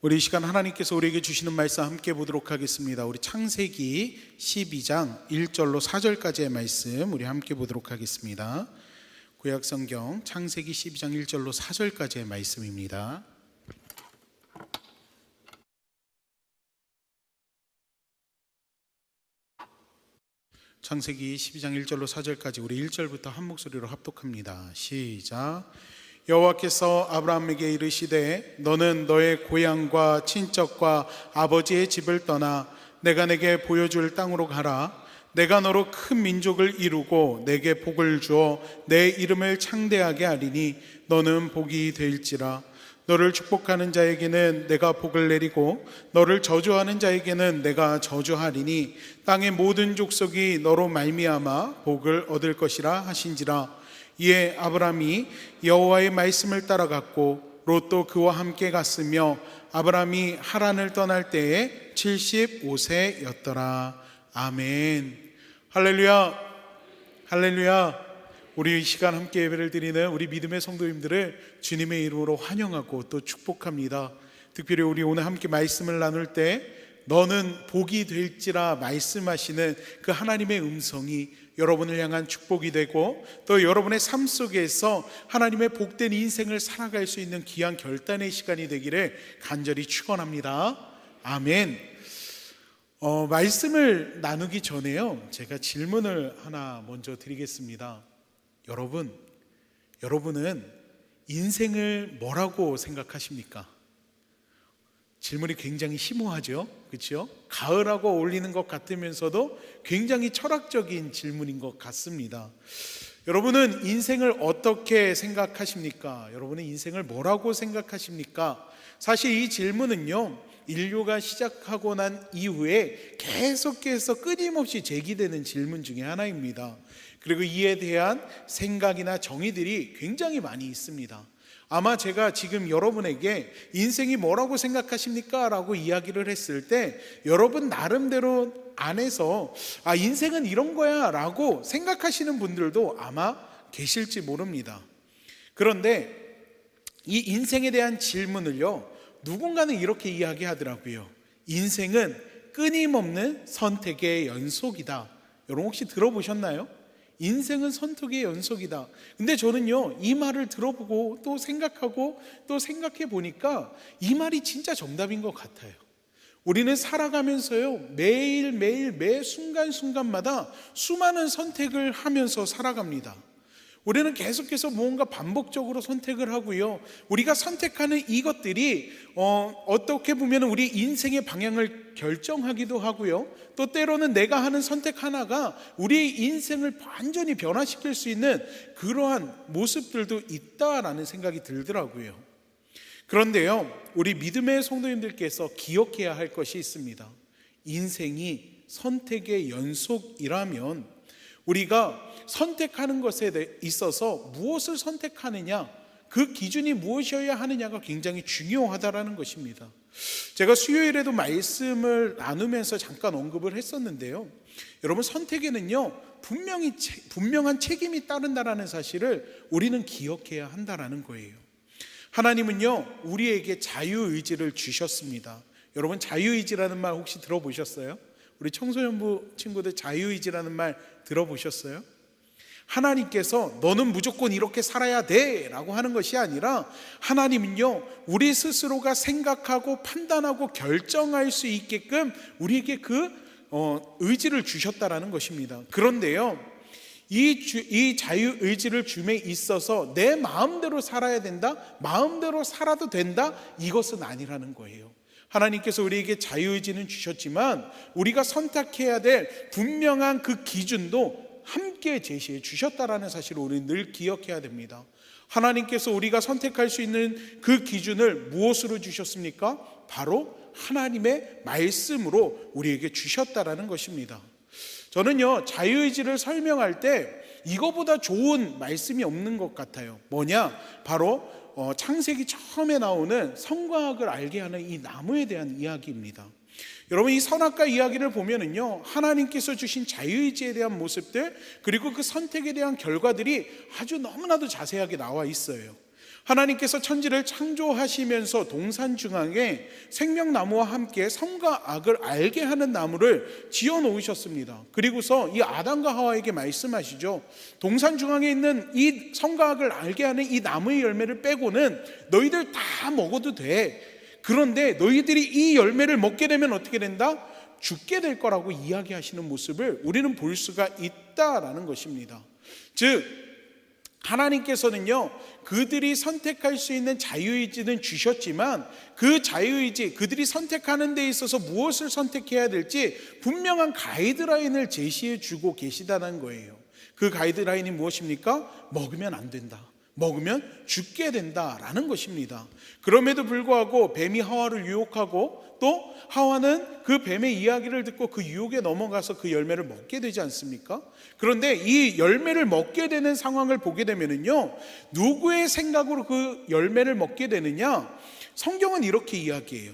우리 이 시간 하나님께서 우리에게 주시는 말씀 함께 보도록 하겠습니다. 우리 창세기 12장 1절로 4절까지의 말씀 우리 함께 보도록 하겠습니다. 구약성경 창세기 12장 1절로 4절까지의 말씀입니다. 창세기 12장 1절로 4절까지 우리 1절부터 한 목소리로 합독합니다. 시작. 여호와께서 아브라함에게 이르시되 너는 너의 고향과 친척과 아버지의 집을 떠나 내가 내게 보여줄 땅으로 가라. 내가 너로 큰 민족을 이루고 내게 복을 주어 내 이름을 창대하게 하리니 너는 복이 될지라. 너를 축복하는 자에게는 내가 복을 내리고 너를 저주하는 자에게는 내가 저주하리니 땅의 모든 족속이 너로 말미암아 복을 얻을 것이라 하신지라. 이에 아브라함이 여호와의 말씀을 따라갔고 롯도 그와 함께 갔으며 아브라함이 하란을 떠날 때에 75세였더라. 아멘. 할렐루야. 할렐루야. 우리 이 시간 함께 예배를 드리는 우리 믿음의 성도님들을 주님의 이름으로 환영하고 또 축복합니다. 특별히 우리 오늘 함께 말씀을 나눌 때 너는 복이 될지라 말씀하시는 그 하나님의 음성이 여러분을 향한 축복이 되고 또 여러분의 삶 속에서 하나님의 복된 인생을 살아갈 수 있는 귀한 결단의 시간이 되기를 간절히 축원합니다. 아멘. 말씀을 나누기 전에요, 제가 질문을 하나 먼저 드리겠습니다. 여러분은 인생을 뭐라고 생각하십니까? 질문이 굉장히 심오하죠, 그렇죠? 가을하고 어울리는 것 같으면서도 굉장히 철학적인 질문인 것 같습니다. 여러분은 인생을 어떻게 생각하십니까? 여러분은 인생을 뭐라고 생각하십니까? 사실 이 질문은요, 인류가 시작하고 난 이후에 계속해서 끊임없이 제기되는 질문 중에 하나입니다. 그리고 이에 대한 생각이나 정의들이 굉장히 많이 있습니다. 아마 제가 지금 여러분에게 인생이 뭐라고 생각하십니까? 라고 이야기를 했을 때 여러분 나름대로 안에서 인생은 이런 거야 라고 생각하시는 분들도 아마 계실지 모릅니다. 그런데 이 인생에 대한 질문을요, 누군가는 이렇게 이야기하더라고요. 인생은 끊임없는 선택의 연속이다. 여러분 혹시 들어보셨나요? 인생은 선택의 연속이다. 근데 저는요, 이 말을 들어보고 또 생각하고 또 생각해 보니까 이 말이 진짜 정답인 것 같아요. 우리는 살아가면서요, 매일매일 매 순간순간마다 수많은 선택을 하면서 살아갑니다. 우리는 계속해서 무언가 반복적으로 선택을 하고요, 우리가 선택하는 이것들이 어떻게 보면 우리 인생의 방향을 결정하기도 하고요, 또 때로는 내가 하는 선택 하나가 우리의 인생을 완전히 변화시킬 수 있는 그러한 모습들도 있다라는 생각이 들더라고요. 그런데요, 우리 믿음의 성도님들께서 기억해야 할 것이 있습니다. 인생이 선택의 연속이라면 우리가 선택하는 것에 있어서 무엇을 선택하느냐, 그 기준이 무엇이어야 하느냐가 굉장히 중요하다라는 것입니다. 제가 수요일에도 말씀을 나누면서 잠깐 언급을 했었는데요, 여러분, 선택에는요 분명한 책임이 따른다라는 사실을 우리는 기억해야 한다라는 거예요. 하나님은요 우리에게 자유의지를 주셨습니다. 여러분, 자유의지라는 말 혹시 들어보셨어요? 우리 청소년부 친구들 자유의지라는 말 들어보셨어요? 하나님께서 너는 무조건 이렇게 살아야 돼 라고 하는 것이 아니라 하나님은요 우리 스스로가 생각하고 판단하고 결정할 수 있게끔 우리에게 그 의지를 주셨다라는 것입니다. 그런데요, 이 자유의지를 줌에 있어서 내 마음대로 살아야 된다, 마음대로 살아도 된다, 이것은 아니라는 거예요. 하나님께서 우리에게 자유의지는 주셨지만 우리가 선택해야 될 분명한 그 기준도 함께 제시해 주셨다라는 사실을 우리는 늘 기억해야 됩니다. 하나님께서 우리가 선택할 수 있는 그 기준을 무엇으로 주셨습니까? 바로 하나님의 말씀으로 우리에게 주셨다라는 것입니다. 저는요, 자유의지를 설명할 때 이거보다 좋은 말씀이 없는 것 같아요. 뭐냐? 바로 창세기 처음에 나오는 성과학을 알게 하는 이 나무에 대한 이야기입니다. 여러분, 이 선악과 이야기를 보면은요, 하나님께서 주신 자유의지에 대한 모습들, 그리고 그 선택에 대한 결과들이 아주 너무나도 자세하게 나와 있어요. 하나님께서 천지를 창조하시면서 동산 중앙에 생명나무와 함께 선과 악을 알게 하는 나무를 지어 놓으셨습니다. 그리고서 이 아담과 하와에게 말씀하시죠. 동산 중앙에 있는 이 선과 악을 알게 하는 이 나무의 열매를 빼고는 너희들 다 먹어도 돼. 그런데 너희들이 이 열매를 먹게 되면 어떻게 된다? 죽게 될 거라고 이야기하시는 모습을 우리는 볼 수가 있다라는 것입니다. 즉 하나님께서는요, 그들이 선택할 수 있는 자유의지는 주셨지만 그 자유의지, 그들이 선택하는 데 있어서 무엇을 선택해야 될지 분명한 가이드라인을 제시해 주고 계시다는 거예요. 그 가이드라인이 무엇입니까? 먹으면 안 된다, 먹으면 죽게 된다라는 것입니다. 그럼에도 불구하고 뱀이 하와를 유혹하고 또 하와는 그 뱀의 이야기를 듣고 그 유혹에 넘어가서 그 열매를 먹게 되지 않습니까? 그런데 이 열매를 먹게 되는 상황을 보게 되면요, 누구의 생각으로 그 열매를 먹게 되느냐? 성경은 이렇게 이야기해요.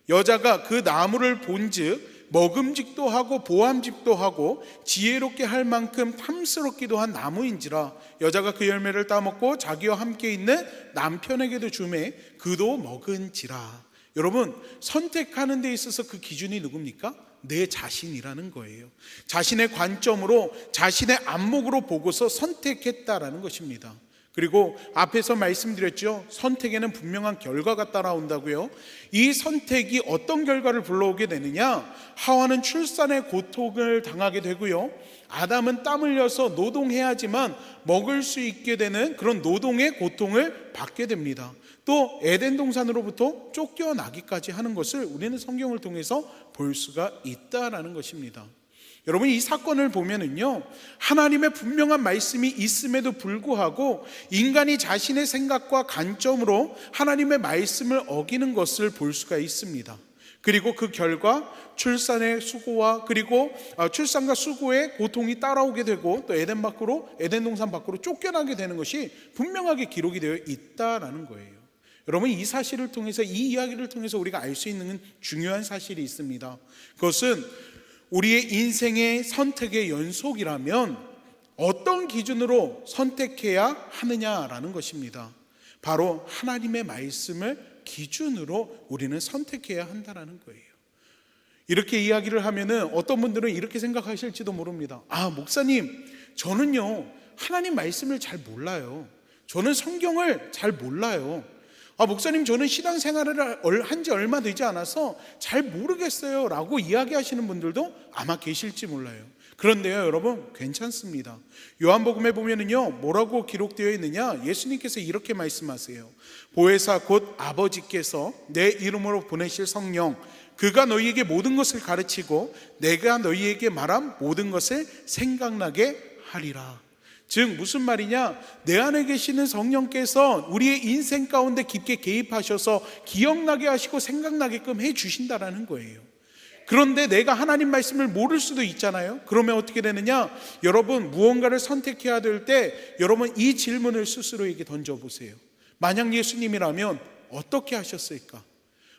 여자가 그 나무를 본즉 먹음직도 하고 보암직도 하고 지혜롭게 할 만큼 탐스럽기도 한 나무인지라 여자가 그 열매를 따먹고 자기와 함께 있는 남편에게도 주매 그도 먹은지라. 여러분, 선택하는 데 있어서 그 기준이 누굽니까? 내 자신이라는 거예요. 자신의 관점으로, 자신의 안목으로 보고서 선택했다라는 것입니다. 그리고 앞에서 말씀드렸죠. 선택에는 분명한 결과가 따라온다고요. 이 선택이 어떤 결과를 불러오게 되느냐? 하와는 출산의 고통을 당하게 되고요, 아담은 땀 흘려서 노동해야지만 먹을 수 있게 되는 그런 노동의 고통을 받게 됩니다. 또 에덴 동산으로부터 쫓겨나기까지 하는 것을 우리는 성경을 통해서 볼 수가 있다라는 것입니다. 여러분, 이 사건을 보면은요, 하나님의 분명한 말씀이 있음에도 불구하고 인간이 자신의 생각과 관점으로 하나님의 말씀을 어기는 것을 볼 수가 있습니다. 그리고 그 결과 출산의 수고와 그리고 출산과 수고의 고통이 따라오게 되고 또 에덴 동산 밖으로 쫓겨나게 되는 것이 분명하게 기록이 되어 있다라는 거예요. 여러분, 이 사실을 통해서, 이 이야기를 통해서 우리가 알 수 있는 중요한 사실이 있습니다. 그것은 우리의 인생의 선택의 연속이라면 어떤 기준으로 선택해야 하느냐라는 것입니다. 바로 하나님의 말씀을 기준으로 우리는 선택해야 한다는 거예요. 이렇게 이야기를 하면은 어떤 분들은 이렇게 생각하실지도 모릅니다. 아, 목사님, 저는요 하나님 말씀을 잘 몰라요. 저는 성경을 잘 몰라요. 아, 목사님, 저는 신앙생활을 한 지 얼마 되지 않아서 잘 모르겠어요 라고 이야기하시는 분들도 아마 계실지 몰라요. 그런데요, 여러분, 괜찮습니다. 요한복음에 보면은요, 뭐라고 기록되어 있느냐? 예수님께서 이렇게 말씀하세요. 보혜사 곧 아버지께서 내 이름으로 보내실 성령, 그가 너희에게 모든 것을 가르치고 내가 너희에게 말한 모든 것을 생각나게 하리라. 즉 무슨 말이냐? 내 안에 계시는 성령께서 우리의 인생 가운데 깊게 개입하셔서 기억나게 하시고 생각나게끔 해주신다라는 거예요. 그런데 내가 하나님 말씀을 모를 수도 있잖아요. 그러면 어떻게 되느냐? 여러분, 무언가를 선택해야 될 때 여러분 이 질문을 스스로에게 던져보세요. 만약 예수님이라면 어떻게 하셨을까?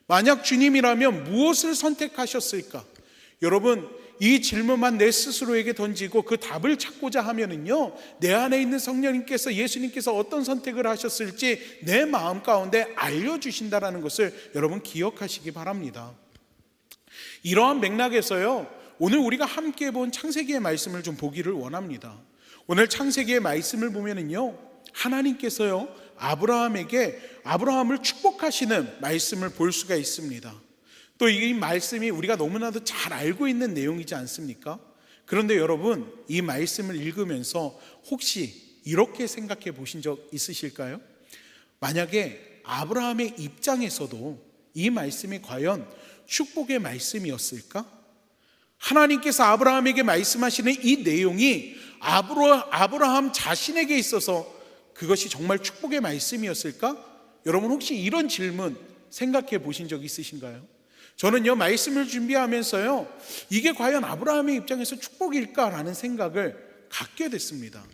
만약 주님이라면 무엇을 선택하셨을까? 여러분, 이 질문만 내 스스로에게 던지고 그 답을 찾고자 하면은요, 내 안에 있는 성령님께서, 예수님께서 어떤 선택을 하셨을지 내 마음 가운데 알려주신다라는 것을 여러분 기억하시기 바랍니다. 이러한 맥락에서요, 오늘 우리가 함께 본 창세기의 말씀을 좀 보기를 원합니다. 오늘 창세기의 말씀을 보면은요, 하나님께서요 아브라함을 축복하시는 말씀을 볼 수가 있습니다. 또 이 말씀이 우리가 너무나도 잘 알고 있는 내용이지 않습니까? 그런데 여러분, 이 말씀을 읽으면서 혹시 이렇게 생각해 보신 적 있으실까요? 만약에 아브라함의 입장에서도 이 말씀이 과연 축복의 말씀이었을까? 하나님께서 아브라함에게 말씀하시는 이 내용이 아브라함 자신에게 있어서 그것이 정말 축복의 말씀이었을까? 여러분, 혹시 이런 질문 생각해 보신 적 있으신가요? 저는요, 말씀을 준비하면서요, 이게 과연 아브라함의 입장에서 축복일까라는 생각을 갖게 됐습니다.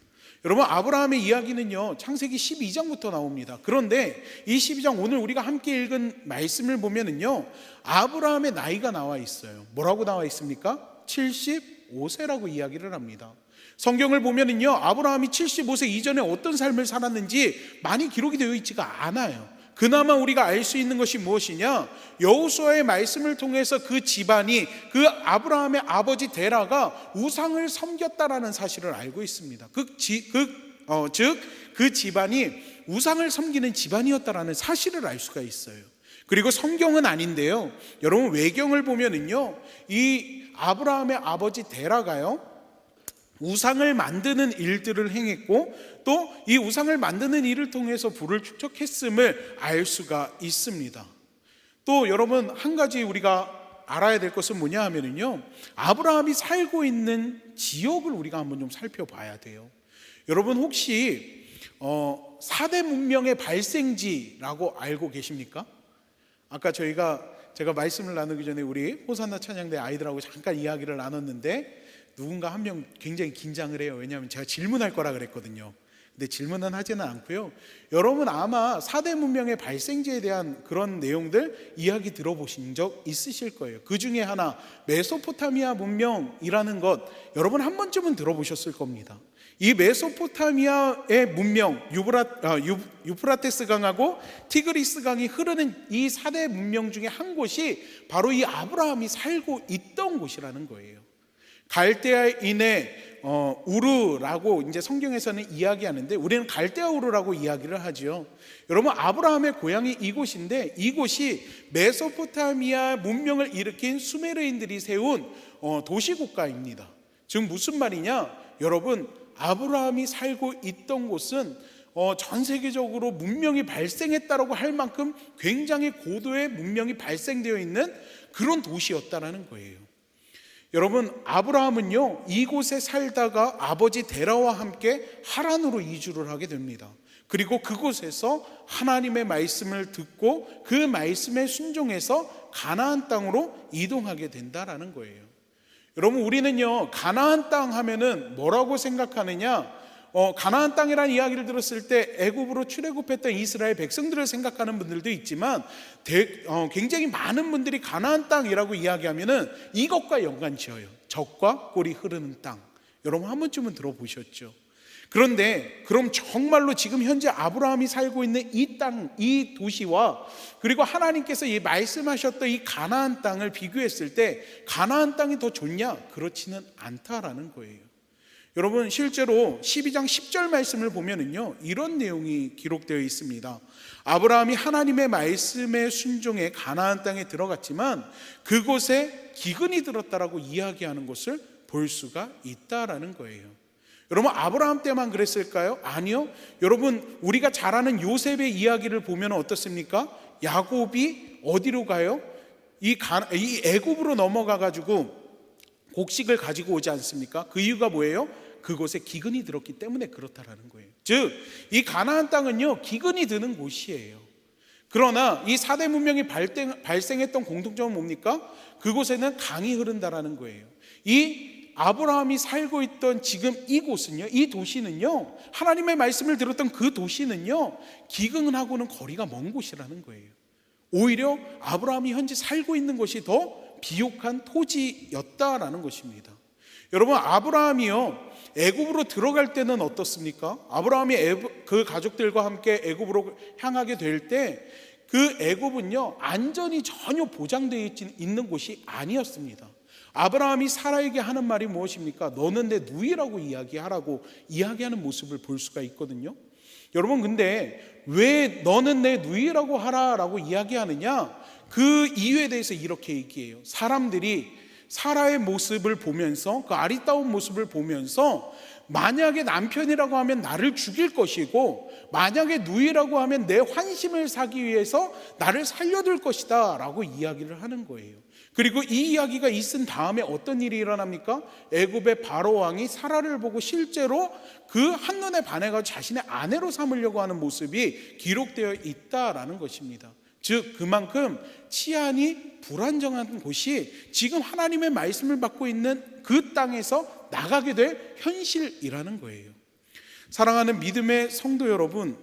여러분, 아브라함의 이야기는요, 창세기 12장부터 나옵니다. 그런데 이 12장, 오늘 우리가 함께 읽은 말씀을 보면은요, 아브라함의 나이가 나와 있어요. 뭐라고 나와 있습니까? 75세라고 이야기를 합니다. 성경을 보면은요, 아브라함이 75세 이전에 어떤 삶을 살았는지 많이 기록이 되어 있지가 않아요. 그나마 우리가 알 수 있는 것이 무엇이냐? 여호수아의 말씀을 통해서 그 집안이, 그 아브라함의 아버지 데라가 우상을 섬겼다라는 사실을 알고 있습니다. 즉 그 집안이 우상을 섬기는 집안이었다라는 사실을 알 수가 있어요. 그리고 성경은 아닌데요, 여러분 외경을 보면은요, 이 아브라함의 아버지 데라가요, 우상을 만드는 일들을 행했고 또 이 우상을 만드는 일을 통해서 부를 축적했음을 알 수가 있습니다. 또 여러분, 한 가지 우리가 알아야 될 것은 뭐냐 하면요, 아브라함이 살고 있는 지역을 우리가 한번 좀 살펴봐야 돼요. 여러분 혹시 4대 문명의 발생지라고 알고 계십니까? 아까 제가 말씀을 나누기 전에 우리 호산나 찬양대 아이들하고 잠깐 이야기를 나눴는데, 누군가 한 명 굉장히 긴장을 해요. 왜냐하면 제가 질문할 거라 그랬거든요. 근데 질문은 하지는 않고요, 여러분 아마 4대 문명의 발생지에 대한 그런 내용들 이야기 들어보신 적 있으실 거예요. 그 중에 하나, 메소포타미아 문명이라는 것 여러분 한 번쯤은 들어보셨을 겁니다. 이 메소포타미아의 문명, 유프라테스 강하고 티그리스 강이 흐르는 이 4대 문명 중에 한 곳이 바로 이 아브라함이 살고 있던 곳이라는 거예요. 갈대아인의 우르라고 이제 성경에서는 이야기하는데, 우리는 갈대아 우르라고 이야기를 하죠. 여러분, 아브라함의 고향이 이곳인데, 이곳이 메소포타미아 문명을 일으킨 수메르인들이 세운 도시국가입니다. 즉 무슨 말이냐? 여러분, 아브라함이 살고 있던 곳은 전 세계적으로 문명이 발생했다라고 할 만큼 굉장히 고도의 문명이 발생되어 있는 그런 도시였다라는 거예요. 여러분, 아브라함은요, 이곳에 살다가 아버지 데라와 함께 하란으로 이주를 하게 됩니다. 그리고 그곳에서 하나님의 말씀을 듣고 그 말씀에 순종해서 가나안 땅으로 이동하게 된다라는 거예요. 여러분, 우리는요, 가나안 땅 하면은 뭐라고 생각하느냐? 가나안 땅이라는 이야기를 들었을 때 애굽으로 출애굽했던 이스라엘 백성들을 생각하는 분들도 있지만, 굉장히 많은 분들이 가나안 땅이라고 이야기하면은 이것과 연관 지어요. 젖과 꿀이 흐르는 땅. 여러분 한 번쯤은 들어보셨죠? 그런데 그럼 정말로 지금 현재 아브라함이 살고 있는 이 땅, 이 도시와 그리고 하나님께서 이 말씀하셨던 이 가나안 땅을 비교했을 때 가나안 땅이 더 좋냐? 그렇지는 않다라는 거예요. 여러분, 실제로 12장 10절 말씀을 보면은요, 이런 내용이 기록되어 있습니다. 아브라함이 하나님의 말씀에 순종해 가나안 땅에 들어갔지만 그곳에 기근이 들었다라고 이야기하는 것을 볼 수가 있다라는 거예요. 여러분, 아브라함 때만 그랬을까요? 아니요. 여러분, 우리가 잘 아는 요셉의 이야기를 보면 어떻습니까? 야곱이 어디로 가요? 이 애굽으로 넘어가 가지고 곡식을 가지고 오지 않습니까? 그 이유가 뭐예요? 그곳에 기근이 들었기 때문에 그렇다라는 거예요. 즉, 이 가나안 땅은요, 기근이 드는 곳이에요. 그러나 이 4대 문명이 발생했던 공통점은 뭡니까? 그곳에는 강이 흐른다라는 거예요. 이 아브라함이 살고 있던 지금 이곳은요, 이 도시는요, 하나님의 말씀을 들었던 그 도시는요, 기근하고는 거리가 먼 곳이라는 거예요. 오히려 아브라함이 현재 살고 있는 곳이 더 비옥한 토지였다라는 것입니다. 여러분, 아브라함이요, 애굽으로 들어갈 때는 어떻습니까? 아브라함이 그 가족들과 함께 애굽으로 향하게 될 때 그 애굽은요, 안전이 전혀 보장되어 있는 곳이 아니었습니다. 아브라함이 사라에게 하는 말이 무엇입니까? 너는 내 누이라고 이야기하는 모습을 볼 수가 있거든요. 여러분, 근데 왜 너는 내 누이라고 하라라고 이야기하느냐? 그 이유에 대해서 이렇게 얘기해요. 사람들이 사라의 모습을 보면서, 그 아리따운 모습을 보면서 만약에 남편이라고 하면 나를 죽일 것이고 만약에 누이라고 하면 내 환심을 사기 위해서 나를 살려둘 것이다 라고 이야기를 하는 거예요. 그리고 이 이야기가 있은 다음에 어떤 일이 일어납니까? 애굽의 바로 왕이 사라를 보고 실제로 그 한눈에 반해가지고 자신의 아내로 삼으려고 하는 모습이 기록되어 있다라는 것입니다. 즉 그만큼 치안이 불안정한 곳이 지금 하나님의 말씀을 받고 있는 그 땅에서 나가게 될 현실이라는 거예요. 사랑하는 믿음의 성도 여러분,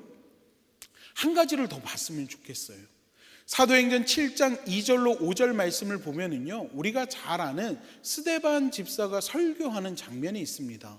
한 가지를 더 봤으면 좋겠어요. 사도행전 7장 2절로 5절 말씀을 보면은요, 우리가 잘 아는 스데반 집사가 설교하는 장면이 있습니다.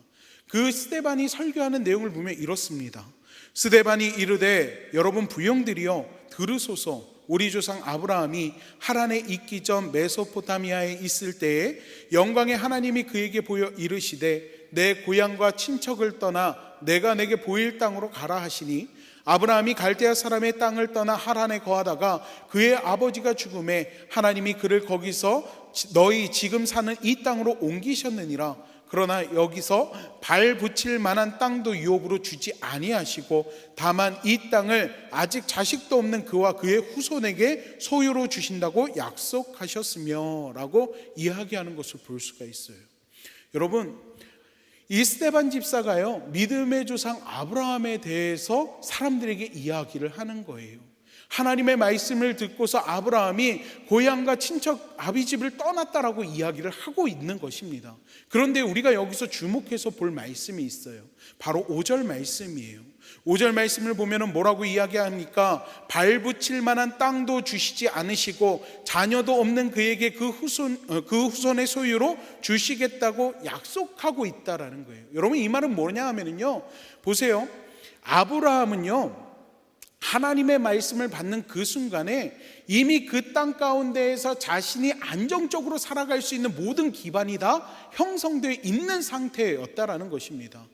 그 스데반이 설교하는 내용을 보면 이렇습니다. 스데반이 이르되 여러분 부형들이여 들으소서. 우리 조상 아브라함이 하란에 있기 전 메소포타미아에 있을 때에 영광의 하나님이 그에게 보여 이르시되 내 고향과 친척을 떠나 내가 내게 보일 땅으로 가라 하시니 아브라함이 갈대아 사람의 땅을 떠나 하란에 거하다가 그의 아버지가 죽음에 하나님이 그를 거기서 너희 지금 사는 이 땅으로 옮기셨느니라. 그러나 여기서 발 붙일 만한 땅도 유업으로 주지 아니하시고 다만 이 땅을 아직 자식도 없는 그와 그의 후손에게 소유로 주신다고 약속하셨으며 라고 이야기하는 것을 볼 수가 있어요. 여러분, 이 스데반 집사가요, 믿음의 조상 아브라함에 대해서 사람들에게 이야기를 하는 거예요. 하나님의 말씀을 듣고서 아브라함이 고향과 친척 아비집을 떠났다라고 이야기를 하고 있는 것입니다. 그런데 우리가 여기서 주목해서 볼 말씀이 있어요. 바로 5절 말씀이에요. 5절 말씀을 보면 뭐라고 이야기합니까? 발 붙일 만한 땅도 주시지 않으시고 자녀도 없는 그에게 그 후손의 소유로 주시겠다고 약속하고 있다라는 거예요. 여러분, 이 말은 뭐냐 하면요, 보세요. 아브라함은요, 하나님의 말씀을 받는 그 순간에 이미 그 땅 가운데에서 자신이 안정적으로 살아갈 수 있는 모든 기반이 다 형성되어 있는 상태였다라는 것입니다.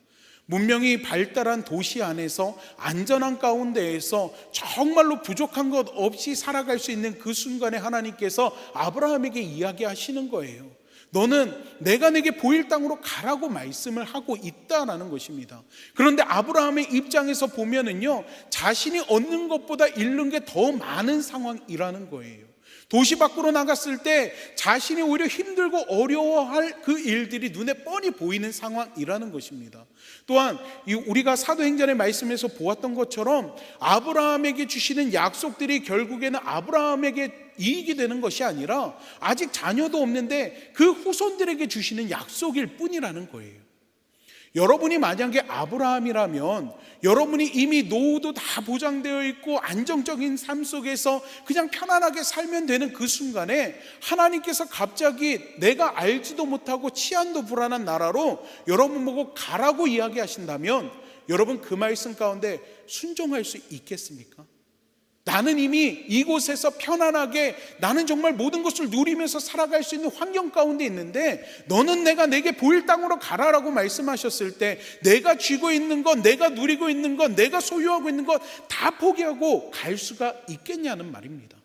문명이 발달한 도시 안에서 안전한 가운데에서 정말로 부족한 것 없이 살아갈 수 있는 그 순간에 하나님께서 아브라함에게 이야기하시는 거예요. 너는 내가 내게 보일 땅으로 가라고 말씀을 하고 있다라는 것입니다. 그런데 아브라함의 입장에서 보면은요, 자신이 얻는 것보다 잃는 게 더 많은 상황이라는 거예요. 도시 밖으로 나갔을 때 자신이 오히려 힘들고 어려워할 그 일들이 눈에 뻔히 보이는 상황이라는 것입니다. 또한 우리가 사도행전의 말씀에서 보았던 것처럼 아브라함에게 주시는 약속들이 결국에는 아브라함에게 이익이 되는 것이 아니라 아직 자녀도 없는데 그 후손들에게 주시는 약속일 뿐이라는 거예요. 여러분이 만약에 아브라함이라면 여러분이 이미 노후도 다 보장되어 있고 안정적인 삶 속에서 그냥 편안하게 살면 되는 그 순간에 하나님께서 갑자기 내가 알지도 못하고 치안도 불안한 나라로 여러분 보고 가라고 이야기하신다면 여러분 그 말씀 가운데 순종할 수 있겠습니까? 나는 이미 이곳에서 편안하게 나는 정말 모든 것을 누리면서 살아갈 수 있는 환경 가운데 있는데 너는 내게 보일 땅으로 가라라고 말씀하셨을 때 내가 쥐고 있는 것, 내가 누리고 있는 것, 내가 소유하고 있는 것 다 포기하고 갈 수가 있겠냐는 말입니다.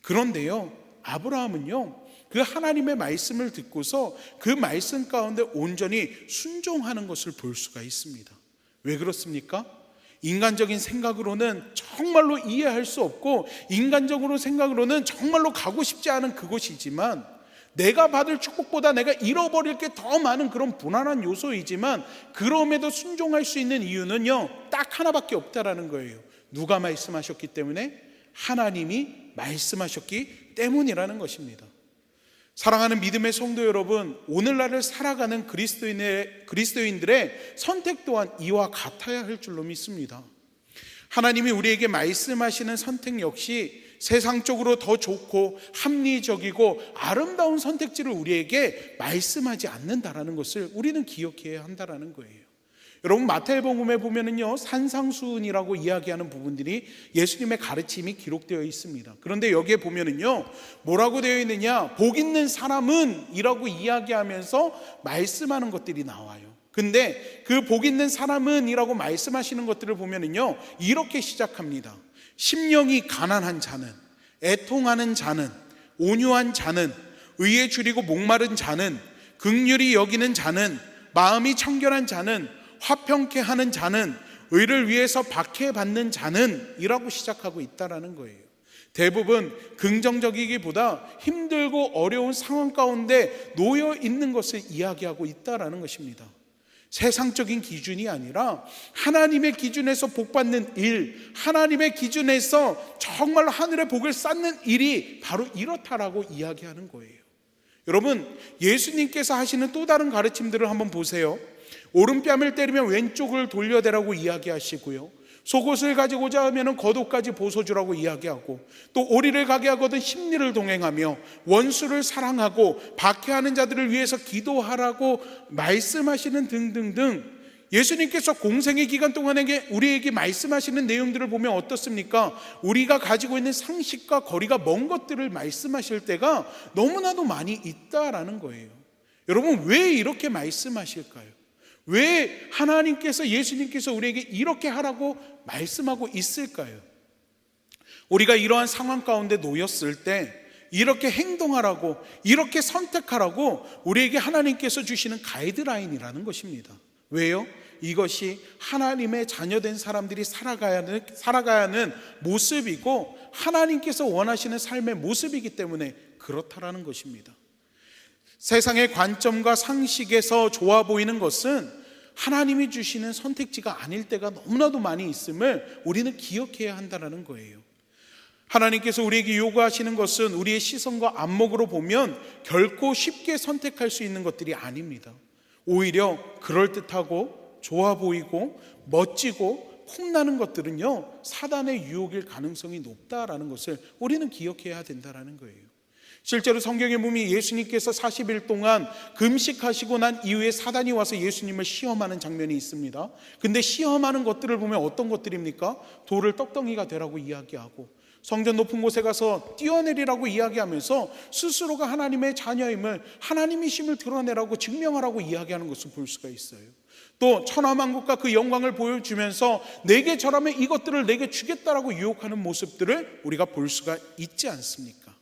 그런데요, 아브라함은요, 그 하나님의 말씀을 듣고서 그 말씀 가운데 온전히 순종하는 것을 볼 수가 있습니다. 왜 그렇습니까? 인간적인 생각으로는 정말로 이해할 수 없고 인간적으로 생각으로는 정말로 가고 싶지 않은 그곳이지만 내가 받을 축복보다 내가 잃어버릴 게 더 많은 그런 불안한 요소이지만 그럼에도 순종할 수 있는 이유는요, 딱 하나밖에 없다라는 거예요. 누가 말씀하셨기 때문에? 하나님이 말씀하셨기 때문이라는 것입니다. 사랑하는 믿음의 성도 여러분, 오늘날을 살아가는 그리스도인들의 선택 또한 이와 같아야 할 줄로 믿습니다. 하나님이 우리에게 말씀하시는 선택 역시 세상적으로 더 좋고 합리적이고 아름다운 선택지를 우리에게 말씀하지 않는다라는 것을 우리는 기억해야 한다라는 거예요. 여러분, 마태복음에 보면은요, 산상수훈이라고 이야기하는 부분들이 예수님의 가르침이 기록되어 있습니다. 그런데 여기에 보면은요, 뭐라고 되어 있느냐? 복 있는 사람은 이라고 이야기하면서 말씀하는 것들이 나와요. 근데 그 복 있는 사람은 이라고 말씀하시는 것들을 보면은요, 이렇게 시작합니다. 심령이 가난한 자는, 애통하는 자는, 온유한 자는, 의에 줄이고 목마른 자는, 긍휼히 여기는 자는, 마음이 청결한 자는, 화평케 하는 자는, 의를 위해서 박해받는 자는 이라고 시작하고 있다라는 거예요. 대부분 긍정적이기보다 힘들고 어려운 상황 가운데 놓여 있는 것을 이야기하고 있다라는 것입니다. 세상적인 기준이 아니라 하나님의 기준에서 복받는 일, 하나님의 기준에서 정말로 하늘의 복을 쌓는 일이 바로 이렇다라고 이야기하는 거예요. 여러분, 예수님께서 하시는 또 다른 가르침들을 한번 보세요. 오른뺨을 때리면 왼쪽을 돌려대라고 이야기하시고요, 속옷을 가지고자 하면 겉옷까지 벗어주라고 이야기하고, 또 오리를 가게 하거든 십리를 동행하며 원수를 사랑하고 박해하는 자들을 위해서 기도하라고 말씀하시는 등등등, 예수님께서 공생의 기간 동안에 우리에게 말씀하시는 내용들을 보면 어떻습니까? 우리가 가지고 있는 상식과 거리가 먼 것들을 말씀하실 때가 너무나도 많이 있다라는 거예요. 여러분, 왜 이렇게 말씀하실까요? 왜 하나님께서, 예수님께서 우리에게 이렇게 하라고 말씀하고 있을까요? 우리가 이러한 상황 가운데 놓였을 때 이렇게 행동하라고, 이렇게 선택하라고 우리에게 하나님께서 주시는 가이드라인이라는 것입니다. 왜요? 이것이 하나님의 자녀된 사람들이 살아가야 하는 모습이고 하나님께서 원하시는 삶의 모습이기 때문에 그렇다라는 것입니다. 세상의 관점과 상식에서 좋아 보이는 것은 하나님이 주시는 선택지가 아닐 때가 너무나도 많이 있음을 우리는 기억해야 한다는 거예요. 하나님께서 우리에게 요구하시는 것은 우리의 시선과 안목으로 보면 결코 쉽게 선택할 수 있는 것들이 아닙니다. 오히려 그럴듯하고 좋아 보이고 멋지고 폼나는 것들은요, 사단의 유혹일 가능성이 높다라는 것을 우리는 기억해야 된다는 거예요. 실제로 성경에 보면 예수님께서 40일 동안 금식하시고 난 이후에 사단이 와서 예수님을 시험하는 장면이 있습니다. 근데 시험하는 것들을 보면 어떤 것들입니까? 돌을 떡덩이가 되라고 이야기하고, 성전 높은 곳에 가서 뛰어내리라고 이야기하면서 스스로가 하나님의 자녀임을, 하나님이심을 드러내라고 증명하라고 이야기하는 것을 볼 수가 있어요. 또 천하만국과 그 영광을 보여주면서 내게 절하면 이것들을 내게 주겠다라고 유혹하는 모습들을 우리가 볼 수가 있지 않습니까?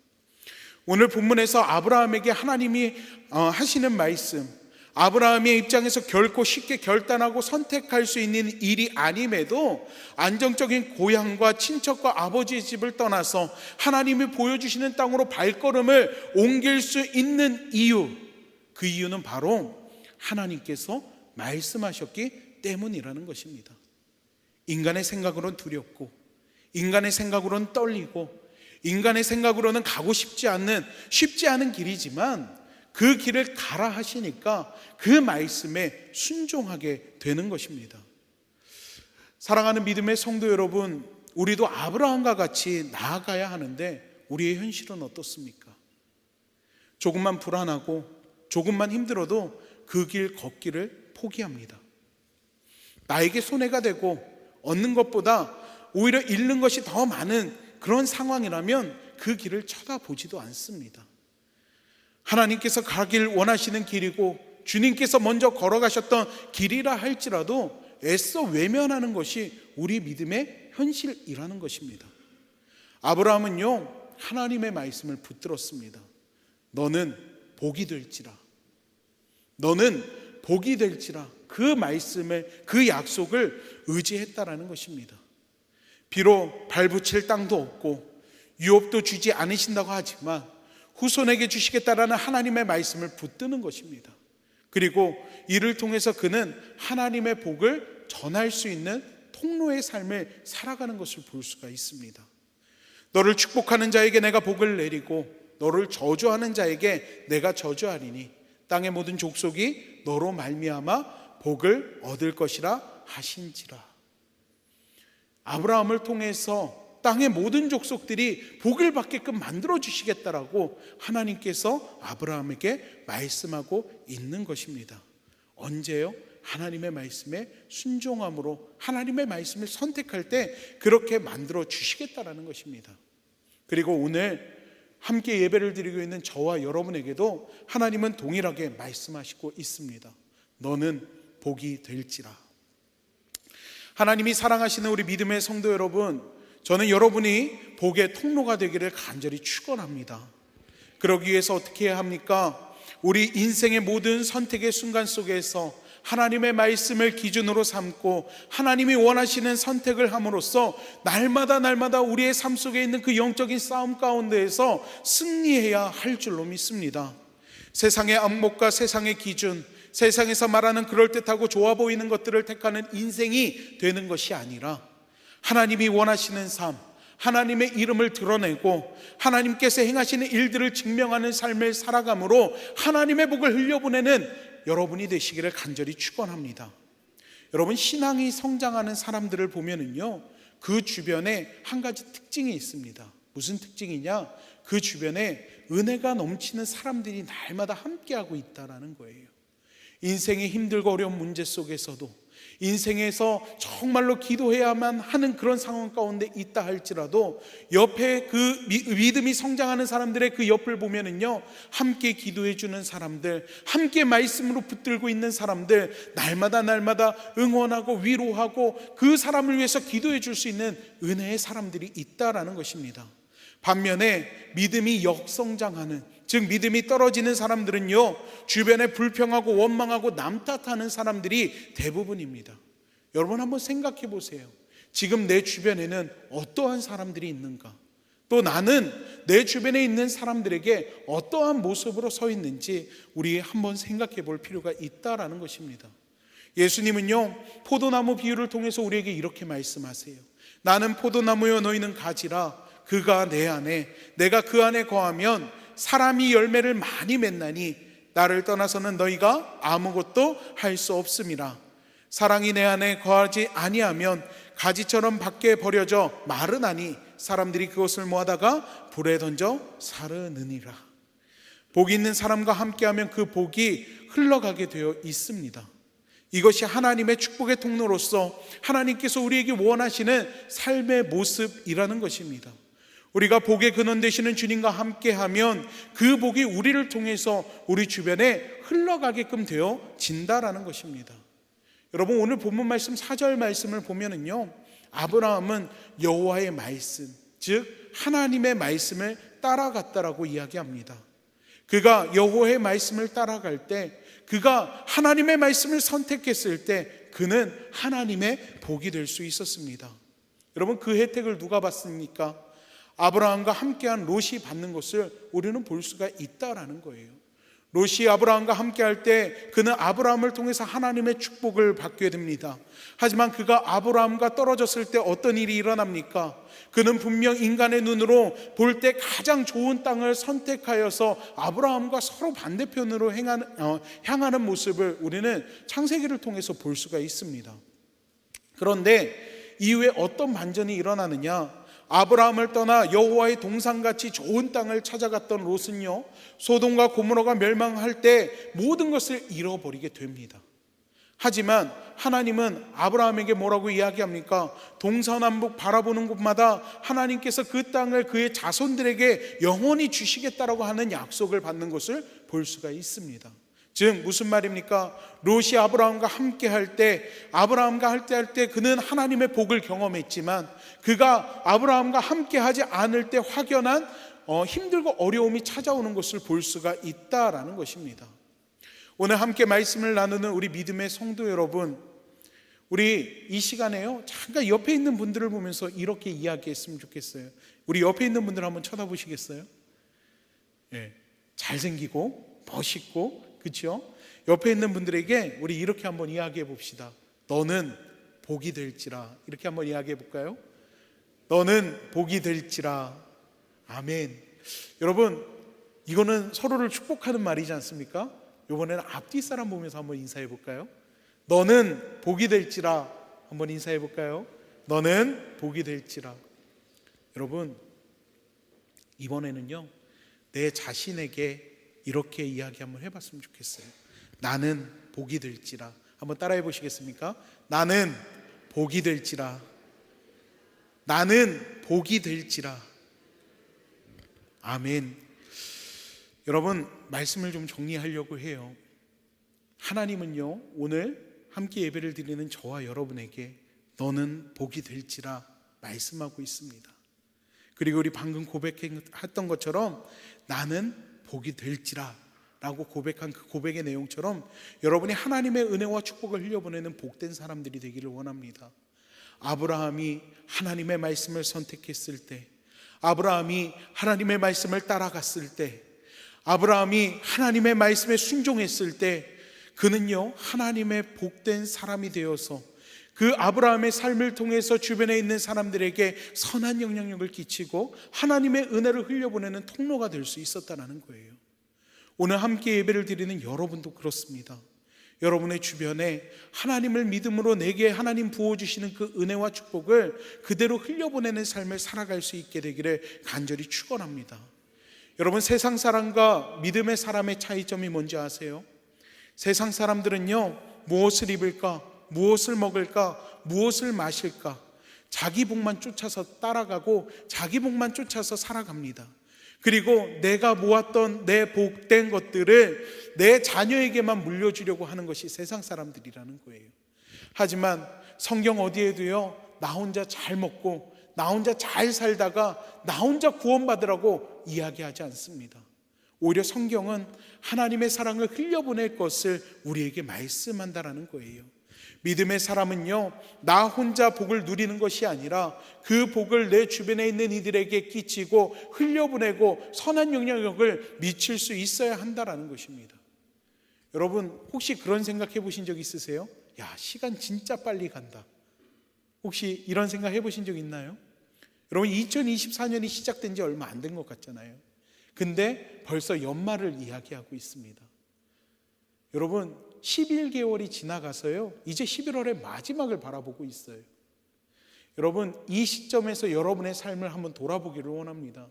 오늘 본문에서 아브라함에게 하나님이 하시는 말씀, 아브라함의 입장에서 결코 쉽게 결단하고 선택할 수 있는 일이 아님에도 안정적인 고향과 친척과 아버지의 집을 떠나서 하나님이 보여주시는 땅으로 발걸음을 옮길 수 있는 이유, 그 이유는 바로 하나님께서 말씀하셨기 때문이라는 것입니다. 인간의 생각으로는 두렵고, 인간의 생각으로는 떨리고, 인간의 생각으로는 가고 쉽지 않은 길이지만 그 길을 가라 하시니까 그 말씀에 순종하게 되는 것입니다. 사랑하는 믿음의 성도 여러분, 우리도 아브라함과 같이 나아가야 하는데 우리의 현실은 어떻습니까? 조금만 불안하고 조금만 힘들어도 그 길 걷기를 포기합니다. 나에게 손해가 되고 얻는 것보다 오히려 잃는 것이 더 많은 그런 상황이라면 그 길을 쳐다보지도 않습니다. 하나님께서 가길 원하시는 길이고 주님께서 먼저 걸어가셨던 길이라 할지라도 애써 외면하는 것이 우리 믿음의 현실이라는 것입니다. 아브라함은요, 하나님의 말씀을 붙들었습니다. 너는 복이 될지라, 너는 복이 될지라, 그 말씀을, 그 약속을 의지했다라는 것입니다. 비록 발붙일 땅도 없고 유업도 주지 않으신다고 하지만 후손에게 주시겠다라는 하나님의 말씀을 붙드는 것입니다. 그리고 이를 통해서 그는 하나님의 복을 전할 수 있는 통로의 삶을 살아가는 것을 볼 수가 있습니다. 너를 축복하는 자에게 내가 복을 내리고 너를 저주하는 자에게 내가 저주하리니 땅의 모든 족속이 너로 말미암아 복을 얻을 것이라 하신지라. 아브라함을 통해서 땅의 모든 족속들이 복을 받게끔 만들어 주시겠다라고 하나님께서 아브라함에게 말씀하고 있는 것입니다. 언제요? 하나님의 말씀에 순종함으로, 하나님의 말씀을 선택할 때 그렇게 만들어 주시겠다라는 것입니다. 그리고 오늘 함께 예배를 드리고 있는 저와 여러분에게도 하나님은 동일하게 말씀하시고 있습니다. 너는 복이 될지라. 하나님이 사랑하시는 우리 믿음의 성도 여러분, 저는 여러분이 복의 통로가 되기를 간절히 축원합니다. 그러기 위해서 어떻게 해야 합니까? 우리 인생의 모든 선택의 순간 속에서 하나님의 말씀을 기준으로 삼고 하나님이 원하시는 선택을 함으로써 날마다 우리의 삶 속에 있는 그 영적인 싸움 가운데에서 승리해야 할 줄로 믿습니다. 세상의 안목과 세상의 기준, 세상에서 말하는 그럴듯하고 좋아 보이는 것들을 택하는 인생이 되는 것이 아니라 하나님이 원하시는 삶, 하나님의 이름을 드러내고 하나님께서 행하시는 일들을 증명하는 삶을 살아감으로 하나님의 복을 흘려보내는 여러분이 되시기를 간절히 축원합니다. 여러분, 신앙이 성장하는 사람들을 보면은요, 그 주변에 한 가지 특징이 있습니다. 무슨 특징이냐? 그 주변에 은혜가 넘치는 사람들이 날마다 함께하고 있다라는 거예요. 인생의 힘들고 어려운 문제 속에서도, 인생에서 정말로 기도해야만 하는 그런 상황 가운데 있다 할지라도 옆에 그 믿음이 성장하는 사람들의 그 옆을 보면은요, 함께 기도해 주는 사람들, 함께 말씀으로 붙들고 있는 사람들, 날마다 응원하고 위로하고 그 사람을 위해서 기도해 줄 수 있는 은혜의 사람들이 있다라는 것입니다. 반면에 믿음이 역성장하는, 즉 믿음이 떨어지는 사람들은요, 주변에 불평하고 원망하고 남 탓하는 사람들이 대부분입니다. 여러분, 한번 생각해 보세요. 지금 내 주변에는 어떠한 사람들이 있는가? 또 나는 내 주변에 있는 사람들에게 어떠한 모습으로 서 있는지 우리 한번 생각해 볼 필요가 있다라는 것입니다. 예수님은요, 포도나무 비유를 통해서 우리에게 이렇게 말씀하세요. 나는 포도나무요, 너희는 가지라. 그가 내 안에, 내가 그 안에 거하면 사람이 열매를 많이 맺나니 나를 떠나서는 너희가 아무것도 할 수 없음이라. 사랑이 내 안에 거하지 아니하면 가지처럼 밖에 버려져 마르나니 사람들이 그것을 모아다가 불에 던져 사르느니라. 복이 있는 사람과 함께하면 그 복이 흘러가게 되어 있습니다. 이것이 하나님의 축복의 통로로서 하나님께서 우리에게 원하시는 삶의 모습이라는 것입니다. 우리가 복의 근원 되시는 주님과 함께하면 그 복이 우리를 통해서 우리 주변에 흘러가게끔 되어진다라는 것입니다. 여러분, 오늘 본문 말씀 4절 말씀을 보면은요, 아브라함은 여호와의 말씀, 즉 하나님의 말씀을 따라갔다라고 이야기합니다. 그가 여호와의 말씀을 따라갈 때, 그가 하나님의 말씀을 선택했을 때 그는 하나님의 복이 될 수 있었습니다. 여러분, 그 혜택을 누가 받습니까? 아브라함과 함께한 롯이 받는 것을 우리는 볼 수가 있다라는 거예요. 롯이 아브라함과 함께할 때 그는 아브라함을 통해서 하나님의 축복을 받게 됩니다. 하지만 그가 아브라함과 떨어졌을 때 어떤 일이 일어납니까? 그는 분명 인간의 눈으로 볼 때 가장 좋은 땅을 선택하여서 아브라함과 서로 반대편으로 향하는 모습을 우리는 창세기를 통해서 볼 수가 있습니다. 그런데 이후에 어떤 반전이 일어나느냐? 아브라함을 떠나 여호와의 동산같이 좋은 땅을 찾아갔던 롯은요, 소돔과 고모라가 멸망할 때 모든 것을 잃어버리게 됩니다. 하지만 하나님은 아브라함에게 뭐라고 이야기합니까? 동서남북 바라보는 곳마다 하나님께서 그 땅을 그의 자손들에게 영원히 주시겠다라고 하는 약속을 받는 것을 볼 수가 있습니다. 즉 무슨 말입니까? 롯이 아브라함과 함께 할 때, 그는 하나님의 복을 경험했지만 그가 아브라함과 함께 하지 않을 때 확연한 힘들고 어려움이 찾아오는 것을 볼 수가 있다라는 것입니다. 오늘 함께 말씀을 나누는 우리 믿음의 성도 여러분, 우리 이 시간에요, 잠깐 옆에 있는 분들을 보면서 이렇게 이야기했으면 좋겠어요. 우리 옆에 있는 분들 한번 쳐다보시겠어요? 예, 잘생기고 멋있고, 그렇죠? 옆에 있는 분들에게 우리 이렇게 한번 이야기해 봅시다. 너는 복이 될지라. 이렇게 한번 이야기해 볼까요? 너는 복이 될지라. 아멘. 여러분, 이거는 서로를 축복하는 말이지 않습니까? 이번에는 앞뒤 사람 보면서 한번 인사해 볼까요? 너는 복이 될지라. 한번 인사해 볼까요? 너는 복이 될지라. 여러분, 이번에는요, 내 자신에게 이렇게 이야기 한번 해봤으면 좋겠어요. 나는 복이 될지라. 한번 따라해 보시겠습니까? 나는 복이 될지라. 나는 복이 될지라. 아멘. 여러분, 말씀을 좀 정리하려고 해요. 하나님은요, 오늘 함께 예배를 드리는 저와 여러분에게 너는 복이 될지라 말씀하고 있습니다. 그리고 우리 방금 고백했던 것처럼 나는 복이 될지라 라고 고백한 그 고백의 내용처럼 여러분이 하나님의 은혜와 축복을 흘려보내는 복된 사람들이 되기를 원합니다. 아브라함이 하나님의 말씀을 선택했을 때, 아브라함이 하나님의 말씀을 따라갔을 때, 아브라함이 하나님의 말씀에 순종했을 때 그는요, 하나님의 복된 사람이 되어서 그 아브라함의 삶을 통해서 주변에 있는 사람들에게 선한 영향력을 끼치고 하나님의 은혜를 흘려보내는 통로가 될 수 있었다는 거예요. 오늘 함께 예배를 드리는 여러분도 그렇습니다. 여러분의 주변에 하나님을 믿음으로 내게 하나님 부어주시는 그 은혜와 축복을 그대로 흘려보내는 삶을 살아갈 수 있게 되기를 간절히 축원합니다. 여러분, 세상 사람과 믿음의 사람의 차이점이 뭔지 아세요? 세상 사람들은요, 무엇을 입을까, 무엇을 먹을까, 무엇을 마실까, 자기 복만 쫓아서 따라가고 자기 복만 쫓아서 살아갑니다. 그리고 내가 모았던 내 복된 것들을 내 자녀에게만 물려주려고 하는 것이 세상 사람들이라는 거예요. 하지만 성경 어디에도요, 나 혼자 잘 먹고 나 혼자 잘 살다가 나 혼자 구원받으라고 이야기하지 않습니다. 오히려 성경은 하나님의 사랑을 흘려보낼 것을 우리에게 말씀한다라는 거예요. 믿음의 사람은요, 나 혼자 복을 누리는 것이 아니라 그 복을 내 주변에 있는 이들에게 끼치고 흘려보내고 선한 영향력을 미칠 수 있어야 한다라는 것입니다. 여러분, 혹시 그런 생각해 보신 적 있으세요? 야, 시간 진짜 빨리 간다. 혹시 이런 생각 해보신 적 있나요? 여러분, 2024년이 시작된 지 얼마 안 된 것 같잖아요. 근데 벌써 연말을 이야기하고 있습니다. 여러분, 11개월이 지나가서요, 이제 11월의 마지막을 바라보고 있어요. 여러분, 이 시점에서 여러분의 삶을 한번 돌아보기를 원합니다.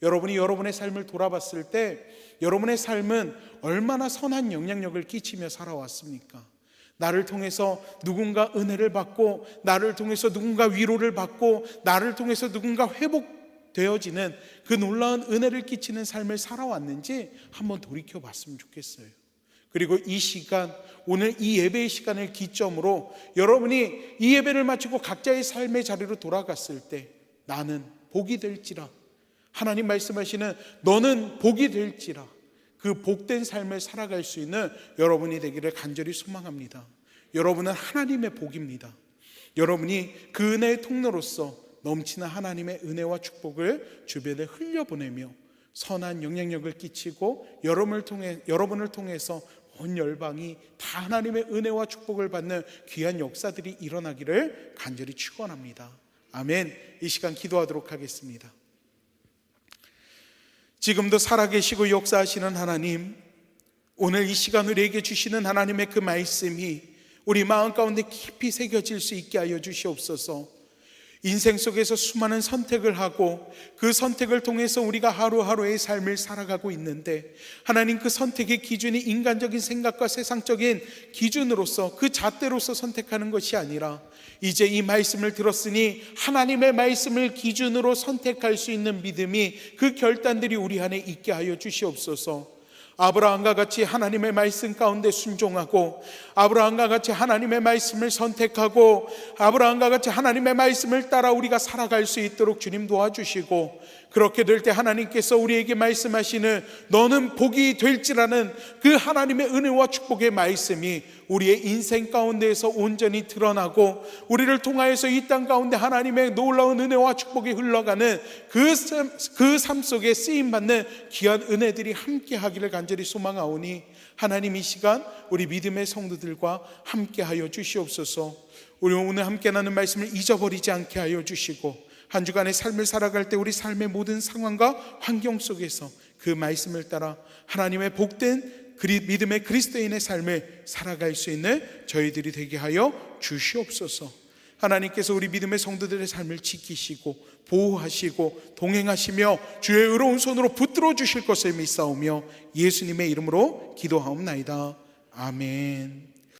여러분이 여러분의 삶을 돌아봤을 때 여러분의 삶은 얼마나 선한 영향력을 끼치며 살아왔습니까? 나를 통해서 누군가 은혜를 받고, 나를 통해서 누군가 위로를 받고, 나를 통해서 누군가 회복되어지는 그 놀라운 은혜를 끼치는 삶을 살아왔는지 한번 돌이켜 봤으면 좋겠어요. 그리고 이 시간, 오늘 이 예배의 시간을 기점으로 여러분이 이 예배를 마치고 각자의 삶의 자리로 돌아갔을 때 나는 복이 될지라, 하나님 말씀하시는 너는 복이 될지라, 그 복된 삶을 살아갈 수 있는 여러분이 되기를 간절히 소망합니다. 여러분은 하나님의 복입니다. 여러분이 그 은혜의 통로로서 넘치는 하나님의 은혜와 축복을 주변에 흘려보내며 선한 영향력을 끼치고 여러분을 통해서 온 열방이 다 하나님의 은혜와 축복을 받는 귀한 역사들이 일어나기를 간절히 축원합니다. 아멘. 이 시간 기도하도록 하겠습니다. 지금도 살아계시고 역사하시는 하나님, 오늘 이 시간 우리에게 주시는 하나님의 그 말씀이 우리 마음 가운데 깊이 새겨질 수 있게 하여 주시옵소서. 인생 속에서 수많은 선택을 하고 그 선택을 통해서 우리가 하루하루의 삶을 살아가고 있는데, 하나님, 그 선택의 기준이 인간적인 생각과 세상적인 기준으로서 그 잣대로서 선택하는 것이 아니라 이제 이 말씀을 들었으니 하나님의 말씀을 기준으로 선택할 수 있는 믿음이, 그 결단들이 우리 안에 있게 하여 주시옵소서. 아브라함과 같이 하나님의 말씀 가운데 순종하고, 아브라함과 같이 하나님의 말씀을 선택하고, 아브라함과 같이 하나님의 말씀을 따라 우리가 살아갈 수 있도록 주님 도와주시고, 그렇게 될 때 하나님께서 우리에게 말씀하시는 너는 복이 될지라는 그 하나님의 은혜와 축복의 말씀이 우리의 인생 가운데에서 온전히 드러나고, 우리를 통하여서 이 땅 가운데 하나님의 놀라운 은혜와 축복이 흘러가는 그 삶 속에 쓰임받는 귀한 은혜들이 함께 하기를 간절히 소망하오니, 하나님, 이 시간 우리 믿음의 성도들과 함께 하여 주시옵소서. 우리 오늘 함께 나눈 말씀을 잊어버리지 않게 하여 주시고, 한 주간의 삶을 살아갈 때 우리 삶의 모든 상황과 환경 속에서 그 말씀을 따라 하나님의 복된 믿음의 그리스도인의 삶을 살아갈 수 있는 저희들이 되게 하여 주시옵소서. 하나님께서 우리 믿음의 성도들의 삶을 지키시고 보호하시고 동행하시며 주의 의로운 손으로 붙들어 주실 것을 믿사오며 예수님의 이름으로 기도하옵나이다. 아멘.